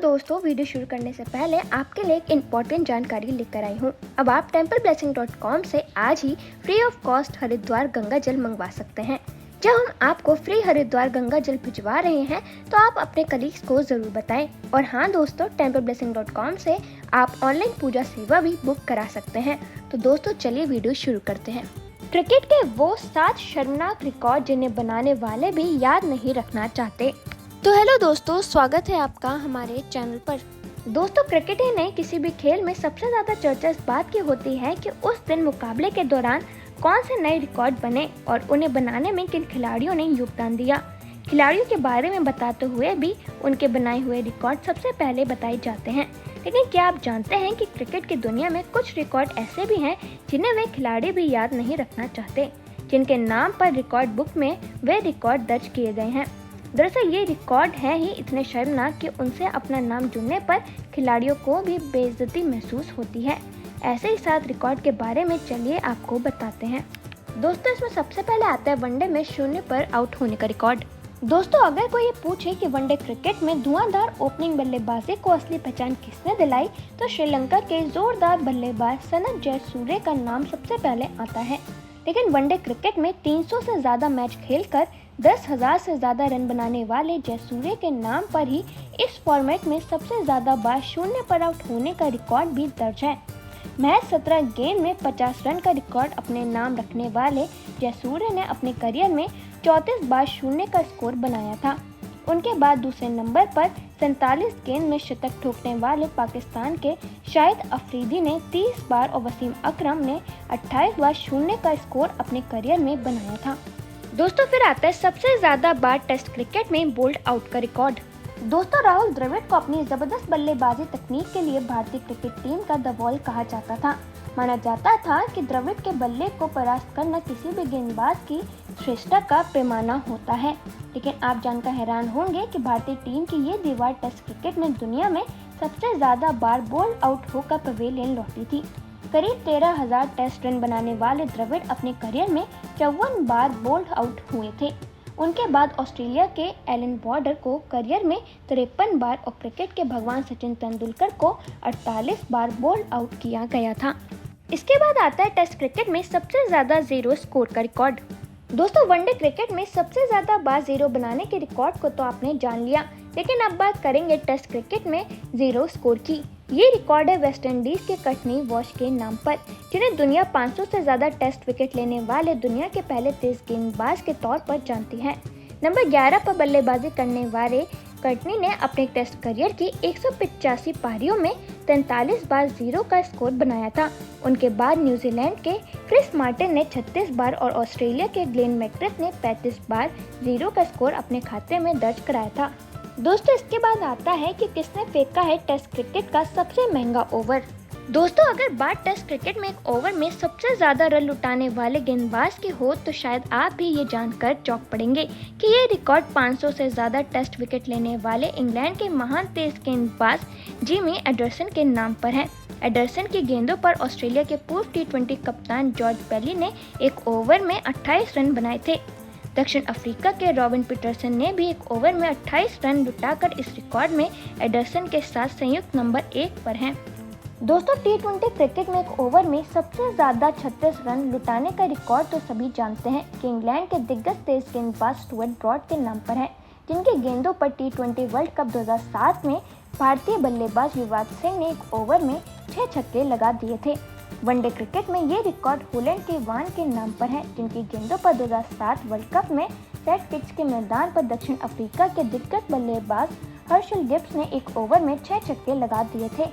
दोस्तों, वीडियो शुरू करने से पहले आपके लिए एक इम्पॉर्टेंट जानकारी लेकर आई हूँ। अब आप templeblessing.com से आज ही free of cost Haridwar Ganga जल मंगवा सकते हैं। जब हम आपको फ्री हरिद्वार गंगा जल भिजवा रहे हैं तो आप अपने कलीग्स को जरूर बताएं। और हाँ दोस्तों, templeblessing.com से आप ऑनलाइन पूजा सेवा भी बुक करा सकते हैं। तो दोस्तों चलिए वीडियो शुरू करते हैं। क्रिकेट के वो 7 शर्मनाक रिकॉर्ड जिन्हें बनाने वाले भी याद नहीं रखना चाहते। तो हेलो दोस्तों, स्वागत है आपका हमारे चैनल पर। दोस्तों, क्रिकेट ही नहीं, किसी भी खेल में सबसे ज़्यादा चर्चा इस बात की होती है कि उस दिन मुकाबले के दौरान कौन से नए रिकॉर्ड बने और उन्हें बनाने में किन खिलाड़ियों ने योगदान दिया। खिलाड़ियों के बारे में बताते हुए भी उनके बनाए हुए रिकॉर्ड सबसे पहले बताए जाते हैं। लेकिन क्या आप जानते हैं कि क्रिकेट की दुनिया में कुछ रिकॉर्ड ऐसे भी हैं जिन्हें वे खिलाड़ी भी याद नहीं रखना चाहते, जिनके नाम पर रिकॉर्ड बुक में वे रिकॉर्ड दर्ज किए गए हैं। दरअसल ये रिकॉर्ड हैं ही इतने शर्मनाक कि उनसे अपना नाम जुड़ने पर खिलाड़ियों को भी बेइज्जती महसूस होती है। ऐसे ही 7 रिकॉर्ड के बारे में चलिए आपको बताते हैं। दोस्तों, इसमें सबसे पहले आता है वनडे में 0 पर आउट होने का रिकॉर्ड। दोस्तों, अगर कोई ये पूछे कि वनडे क्रिकेट में धुआंधार ओपनिंग बल्लेबाजी को असली पहचान किसने दिलाई, तो श्रीलंका के जोरदार बल्लेबाज सनथ जयसूर्य का नाम सबसे पहले आता है। लेकिन वनडे क्रिकेट में 300 से ज़्यादा मैच खेलकर 10,000 से ज़्यादा रन बनाने वाले जयसूर्य के नाम पर ही इस फॉर्मेट में सबसे ज़्यादा बार 0 पर आउट होने का रिकॉर्ड भी दर्ज है। महज 17 गेंद में 50 रन का रिकॉर्ड अपने नाम रखने वाले जयसूर्य ने अपने करियर में 34 बार 0 का स्कोर बनाया था। उनके बाद दूसरे नंबर पर 47 गेंद में शतक ठोकने वाले पाकिस्तान के शाहिद अफरीदी ने 30 बार और वसीम अकरम ने 28 बार 0 का स्कोर अपने करियर में बनाया था। दोस्तों, फिर आता है सबसे ज्यादा बार टेस्ट क्रिकेट में बोल्ड आउट का रिकॉर्ड। दोस्तों, राहुल द्रविड़ को अपनी जबरदस्त बल्लेबाजी तकनीक के लिए भारतीय क्रिकेट टीम का द वॉल कहा जाता था। माना जाता था कि द्रविड़ के बल्ले को परास्त करना किसी भी गेंदबाज की श्रेष्ठता का पैमाना होता है। लेकिन आप जानकर हैरान होंगे कि भारतीय टीम की ये दीवार टेस्ट क्रिकेट में दुनिया में सबसे ज्यादा बार बोल्ड आउट होकर पवेलियन लौटी थी। करीब 13,000 टेस्ट रन बनाने वाले द्रविड़ अपने करियर में 54 बार बोल्ड आउट हुए थे। उनके बाद ऑस्ट्रेलिया के एलन बॉर्डर को करियर में 53 बार और क्रिकेट के भगवान सचिन तेंदुलकर को 48 बार बोल्ड आउट किया गया था। इसके बाद आता है टेस्ट क्रिकेट में सबसे ज्यादा जीरो स्कोर का रिकॉर्ड। दोस्तों, वनडे क्रिकेट में सबसे ज्यादा बार जीरो बनाने के रिकॉर्ड को तो आपने जान लिया, लेकिन अब बात करेंगे टेस्ट क्रिकेट में जीरो स्कोर की। ये रिकॉर्ड है वेस्ट इंडीज के कटनी वॉश के नाम पर, जिन्हें दुनिया 500 से ज्यादा टेस्ट विकेट लेने वाले दुनिया के पहले तेज गेंदबाज के तौर पर जानती है। नंबर 11 पर बल्लेबाजी करने वाले कटनी ने अपने टेस्ट करियर की 185 पारियों में 43 बार जीरो का स्कोर बनाया था। उनके बाद न्यूजीलैंड के क्रिस मार्टिन ने 36 बार और ऑस्ट्रेलिया के ग्लेन मैकग्राथ ने 35 बार जीरो का स्कोर अपने खाते में दर्ज कराया था। दोस्तों, इसके बाद आता है कि किसने फेंका है टेस्ट क्रिकेट का सबसे महंगा ओवर। दोस्तों, अगर बात टेस्ट क्रिकेट में एक ओवर में सबसे ज्यादा रन लुटाने वाले गेंदबाज की हो तो शायद आप भी ये जानकर चौंक पड़ेंगे कि ये रिकॉर्ड 500 से ज्यादा टेस्ट विकेट लेने वाले इंग्लैंड के महान तेज गेंदबाज जिमी एंडरसन के नाम पर है। एंडरसन की गेंदों पर ऑस्ट्रेलिया के पूर्व T20 कप्तान जॉर्ज बेली ने एक ओवर में 28 रन बनाए थे। दक्षिण अफ्रीका के रॉबिन पीटरसन ने भी एक ओवर में 28 रन लुटाकर इस रिकॉर्ड में एंडरसन के साथ संयुक्त नंबर 1 पर हैं। दोस्तों, T20 क्रिकेट में एक ओवर में सबसे ज्यादा 36 रन लुटाने का रिकॉर्ड तो सभी जानते हैं कि इंग्लैंड के दिग्गज तेज गेंदबाज स्टुअर्ट ब्रॉड के नाम पर है, जिनके गेंदों पर T20 वर्ल्ड कप 2007 में भारतीय बल्लेबाज युवराज सिंह ने एक ओवर में 6 छक्के लगा दिए थे। वनडे क्रिकेट में ये रिकॉर्ड होलैंड के वान के नाम पर है, जिनकी गेंदों पर 2007 वर्ल्ड कप में सेट पिच के मैदान पर दक्षिण अफ्रीका के दिग्गज बल्लेबाज हर्शल गिब्स ने एक ओवर में 6 छक्के लगा दिए थे।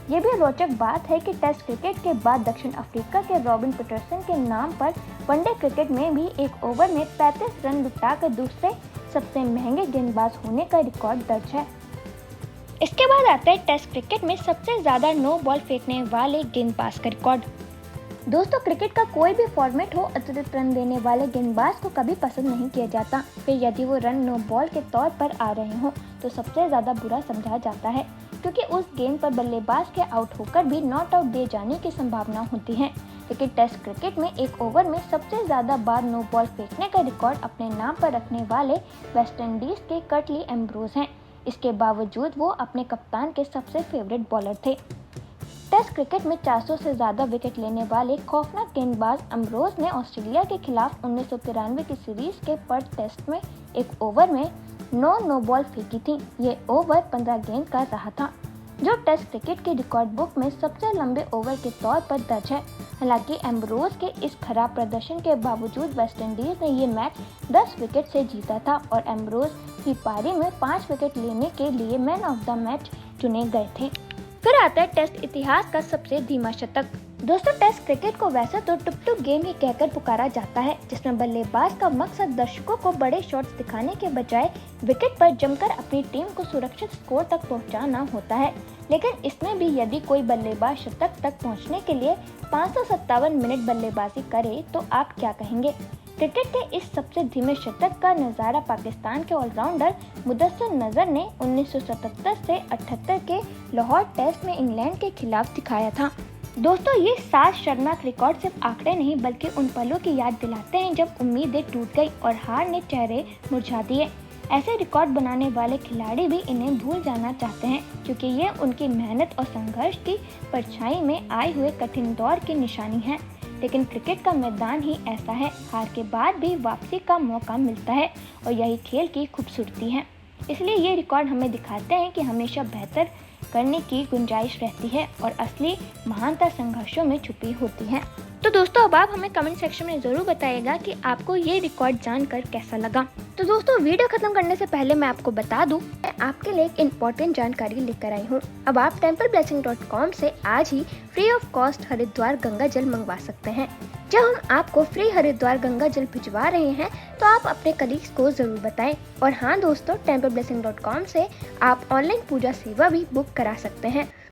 ये भी रोचक बात है कि टेस्ट क्रिकेट के बाद दक्षिण अफ्रीका के रॉबिन पीटरसन के नाम पर वनडे क्रिकेट में भी एक ओवर में 35 रन लुटाकर दूसरे सबसे महंगे गेंदबाज होने का रिकॉर्ड दर्ज है। इसके बाद आता है टेस्ट क्रिकेट में सबसे ज्यादा नो बॉल फेंकने वाले गेंदबाज का रिकॉर्ड। दोस्तों, क्रिकेट का कोई भी फॉर्मेट हो, अतिरिक्त रन देने वाले गेंदबाज को कभी पसंद नहीं किया जाता। फिर यदि वो रन नो बॉल के तौर पर आ रहे हों तो सबसे ज्यादा बुरा समझा जाता है, क्योंकि उस गेंद पर बल्लेबाज के आउट होकर भी नॉट आउट दिए जाने की संभावना होती है। लेकिन टेस्ट क्रिकेट में एक ओवर में सबसे ज्यादा बार नो बॉल फेंकने का रिकॉर्ड अपने नाम पर रखने वाले वेस्ट इंडीज के कर्टली एम्ब्रोज हैं। इसके बावजूद वो अपने कप्तान के सबसे फेवरेट बॉलर थे। टेस्ट क्रिकेट में 400 से ज़्यादा विकेट लेने वाले खौफनाक गेंदबाज एम्ब्रोज ने ऑस्ट्रेलिया के खिलाफ 1993 की सीरीज के पर्थ टेस्ट में एक ओवर में 9 नो बॉल फेंकी थी। ये ओवर 15 गेंद का रहा था, जो टेस्ट क्रिकेट के रिकॉर्ड बुक में सबसे लंबे ओवर के तौर पर दर्ज है। हालांकि एम्ब्रोज के इस खराब प्रदर्शन के बावजूद वेस्टइंडीज ने ये मैच 10 विकेट से जीता था और एम्ब्रोज की पारी में 5 विकेट लेने के लिए मैन ऑफ द मैच चुने गए थे। फिर आता है टेस्ट इतिहास का सबसे धीमा शतक। दोस्तों, टेस्ट क्रिकेट को वैसे तो टुक-टुक गेम ही कहकर पुकारा जाता है, जिसमें बल्लेबाज का मकसद दर्शकों को बड़े शॉट्स दिखाने के बजाय विकेट पर जमकर अपनी टीम को सुरक्षित स्कोर तक पहुंचाना होता है। लेकिन इसमें भी यदि कोई बल्लेबाज शतक तक पहुंचने के लिए 557 मिनट बल्लेबाजी करे तो आप क्या कहेंगे? क्रिकेट के इस सबसे धीमे शतक का नज़ारा पाकिस्तान के ऑलराउंडर मुदस्सिर नज़र ने 1977 से 78 के लाहौर टेस्ट में इंग्लैंड के खिलाफ दिखाया था। दोस्तों, ये 7 शर्मनाक रिकॉर्ड सिर्फ आंकड़े नहीं बल्कि उन पलों की याद दिलाते हैं जब उम्मीदें टूट गई और हार ने चेहरे मुरझा दिए। ऐसे रिकॉर्ड बनाने वाले खिलाड़ी भी इन्हें भूल जाना चाहते हैं, क्योंकि ये उनकी मेहनत और संघर्ष की परछाई में आए हुए कठिन दौर की निशानी है। लेकिन क्रिकेट का मैदान ही ऐसा है, हार के बाद भी वापसी का मौका मिलता है और यही खेल की खूबसूरती है। इसलिए ये रिकॉर्ड हमें दिखाते हैं कि हमेशा बेहतर करने की गुंजाइश रहती है और असली महानता संघर्षों में छुपी होती है। तो दोस्तों, अब आप हमें कमेंट सेक्शन में ज़रूर बताइएगा कि आपको ये रिकॉर्ड जानकर कैसा लगा। तो दोस्तों, वीडियो खत्म करने से पहले मैं आपको बता दूं, मैं आपके लिए एक इम्पोर्टेंट जानकारी लेकर आई हूँ। अब आप templeblessing.com से आज ही free of cost Haridwar Ganga जल मंगवा सकते हैं। जब हम आपको फ्री हरिद्वार गंगा जल भिजवा रहे हैं तो आप अपने कलीग्स को ज़रूर बताएं। और हाँ दोस्तों, templeblessing.com से आप ऑनलाइन पूजा सेवा भी बुक करा सकते हैं।